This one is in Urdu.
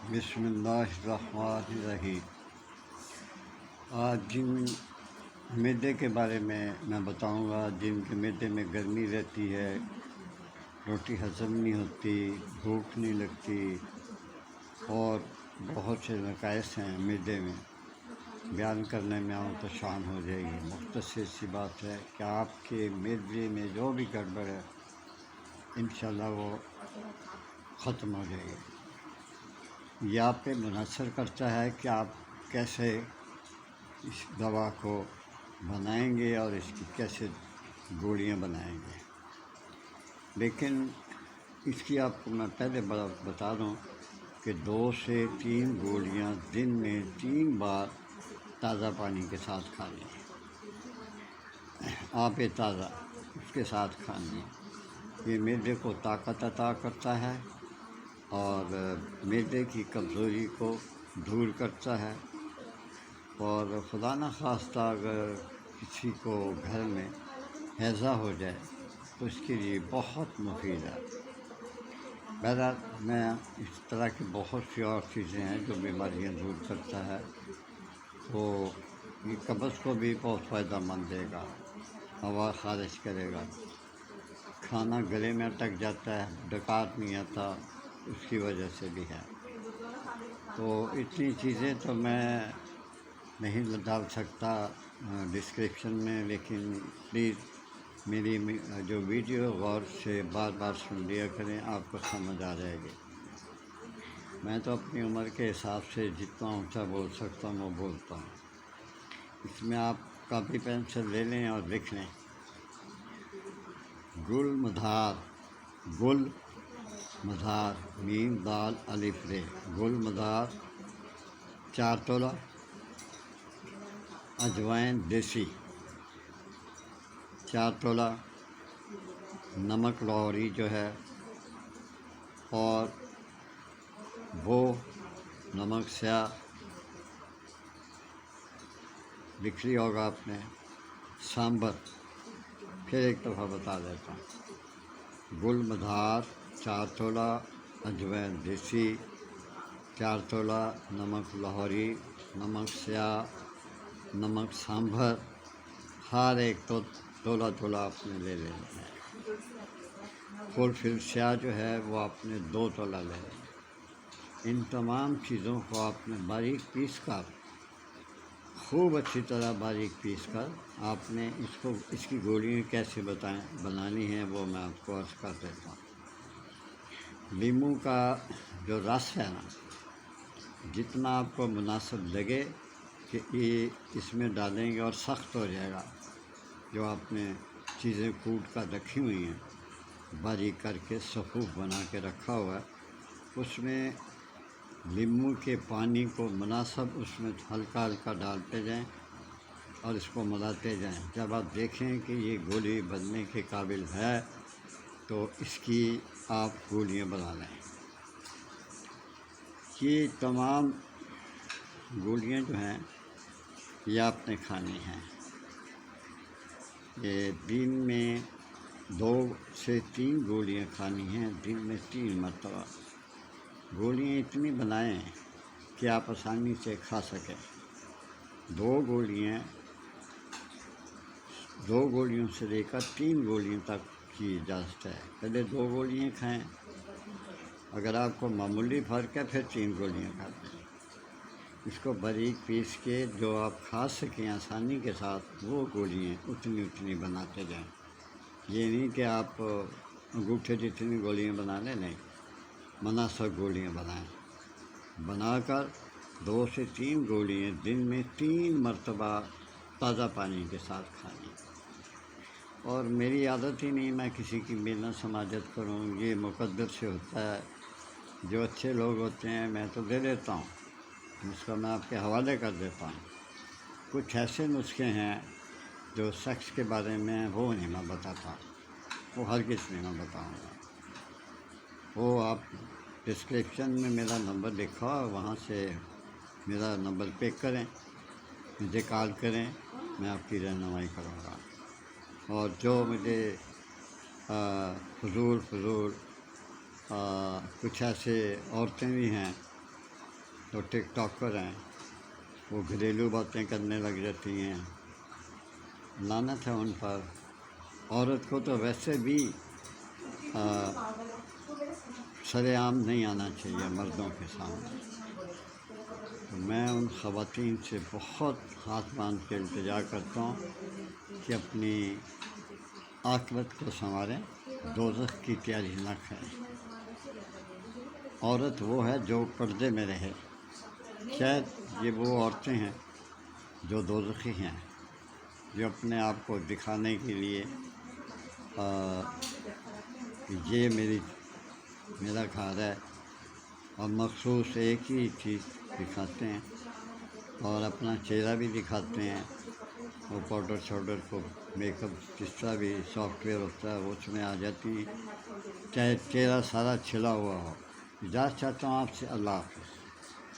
بسم اللہ الرحمن الرحیم۔ آج جن معدے کے بارے میں بتاؤں گا جن کے معدے میں گرمی رہتی ہے، روٹی ہضم نہیں ہوتی، بھوک نہیں لگتی اور بہت سے نقائص ہیں معدے میں، بیان کرنے میں آؤں تو شان ہو جائے گی۔ مختصر سی بات ہے کہ آپ کے معدے میں جو بھی گڑبڑ ہے انشاءاللہ وہ ختم ہو جائے گی۔ یہ آپ پہ منحصر کرتا ہے کہ آپ کیسے اس دوا کو بنائیں گے اور اس کی کیسے گولیاں بنائیں گے۔ لیکن اس کی آپ کو میں پہلے بتا دوں کہ 2 سے 3 گولیاں دن میں 3 بار تازہ پانی کے ساتھ کھانی ہے، آب تازہ اس کے ساتھ کھانی ہے۔ یہ معدے کو طاقت عطا کرتا ہے اور معدے کی کمزوری کو دور کرتا ہے، اور خدا نخواستہ اگر کسی کو گھر میں ہیضہ ہو جائے تو اس کے لیے بہت مفید ہے۔ بہرحال میں اس طرح کی بہت سی اور چیزیں ہیں جو بیماریاں دور کرتا ہے، تو یہ قبض کو بھی بہت فائدہ مند دے گا، ہوا خارج کرے گا، کھانا گلے میں اٹک جاتا ہے، ڈکار نہیں آتا، اس کی وجہ سے بھی ہے۔ تو اتنی چیزیں تو میں نہیں ڈال سکتا ڈسکرپشن میں، لیکن پلیز میری جو ویڈیو غور سے بار بار سن لیا کریں، آپ کو سمجھ آ جائے گی۔ میں تو اپنی عمر کے حساب سے جتنا اونچا بول سکتا ہوں وہ بولتا ہوں۔ اس میں آپ کاپی پینسل لے لیں اور لکھ لیں: گل مدھار، گل مدھار، میم دال الف رے، گل مدھار 4 تولہ، اجوائن دیسی 4 تولہ، نمک لاہوری جو ہے، اور وہ نمک سیاہ لکھ لی ہوگا آپ نے، سانبر، پھر ایک دفعہ بتا دیتا ہوں: گل مدھار 4 تولہ، اجوائن دیسی 4 تولہ، نمک لاہوری، نمک سیاہ، نمک سانبھر، ہر ایک تو تولہ آپ نے لے لینا ہے۔ فل فل سیاہ جو ہے وہ آپ نے 2 تولہ لے لینا۔ ان تمام چیزوں کو آپ نے باریک پیس کر، خوب اچھی طرح باریک پیس کر، آپ نے اس کی گولیاں کیسے بنانی ہیں وہ میں آپ کو عرض کر دیتا ہوں۔ لیموں کا جو رس ہے نا، جتنا آپ کو مناسب لگے کہ یہ اس میں ڈالیں گے اور سخت ہو جائے گا، جو آپ نے چیزیں کوٹ کر رکھی ہوئی ہیں، باریک کر کے صفوف بنا کے رکھا ہوا ہے، اس میں لیموں کے پانی کو مناسب اس میں ہلکا ہلکا ڈالتے جائیں اور اس کو ملاتے جائیں۔ جب آپ دیکھیں کہ یہ گولی بننے کے قابل ہے تو اس کی آپ گولیاں بنا لیں۔ یہ تمام گولیاں جو ہیں یہ آپ نے کھانی ہیں۔ یہ دن میں 2 سے 3 گولیاں کھانی ہیں، دن میں 3 مرتبہ۔ گولیاں اتنی بنائیں کہ آپ آسانی سے کھا سکیں۔ 2 گولیوں سے لے کر 3 گولیوں تک کی اجازت ہے۔ پہلے 2 گولیاں کھائیں، اگر آپ کو معمولی فرق ہے پھر 3 گولیاں کھاتے ہیں۔ اس کو باریک پیس کے جو آپ کھا سکیں آسانی کے ساتھ، وہ گولیاں اتنی بناتے جائیں۔ یہ نہیں کہ آپ انگوٹھے جتنی گولیاں بنا لیں، نہیں، مناسب گولیاں بنائیں۔ بنا کر 2 سے 3 گولیاں دن میں 3 مرتبہ تازہ پانی کے ساتھ کھانی۔ اور میری عادت ہی نہیں میں کسی کی محنت سماجت کروں، یہ مقدر سے ہوتا ہے۔ جو اچھے لوگ ہوتے ہیں میں تو دے دیتا ہوں، اس کا میں آپ کے حوالے کر دیتا ہوں۔ کچھ ایسے نسخے ہیں جو سیکس کے بارے میں وہ نہیں میں بتاتا، وہ ہرگز نہیں میں بتاؤں گا۔ وہ آپ ڈسکرپشن میں میرا نمبر لکھا اور وہاں سے میرا نمبر پک کریں، مجھے کال کریں، میں آپ کی رہنمائی کروں گا۔ اور جو مجھے فضول کچھ ایسے عورتیں بھی ہیں جو ٹک ٹاکر ہیں وہ گھریلو باتیں کرنے لگ جاتی ہیں، لعنت ہے ان پر۔ عورت کو تو ویسے بھی سر عام نہیں آنا چاہیے مردوں کے سامنے۔ تو میں ان خواتین سے بہت ہاتھ باندھ کے التجا کرتا ہوں کہ اپنی عاقبت کو سنواریں، دوزخ کی تیاری نہ کریں۔ عورت وہ ہے جو پردے میں رہے، شاید یہ وہ عورتیں ہیں جو دوزخی ہیں، جو اپنے آپ کو دکھانے کے لیے یہ میرا گھر ہے اور مخصوص ایک ہی چیز دکھاتے ہیں اور اپنا چہرہ بھی دکھاتے ہیں، وہ پاؤڈر شاؤڈر کو میک اپ جس طرح بھی سافٹ ویئر ہوتا ہے وہ اس میں آ جاتی ہیں، چاہے چہرہ سارا چھلا ہوا ہو۔ اجازت چاہتا ہوں آپ سے، اللہ حافظ۔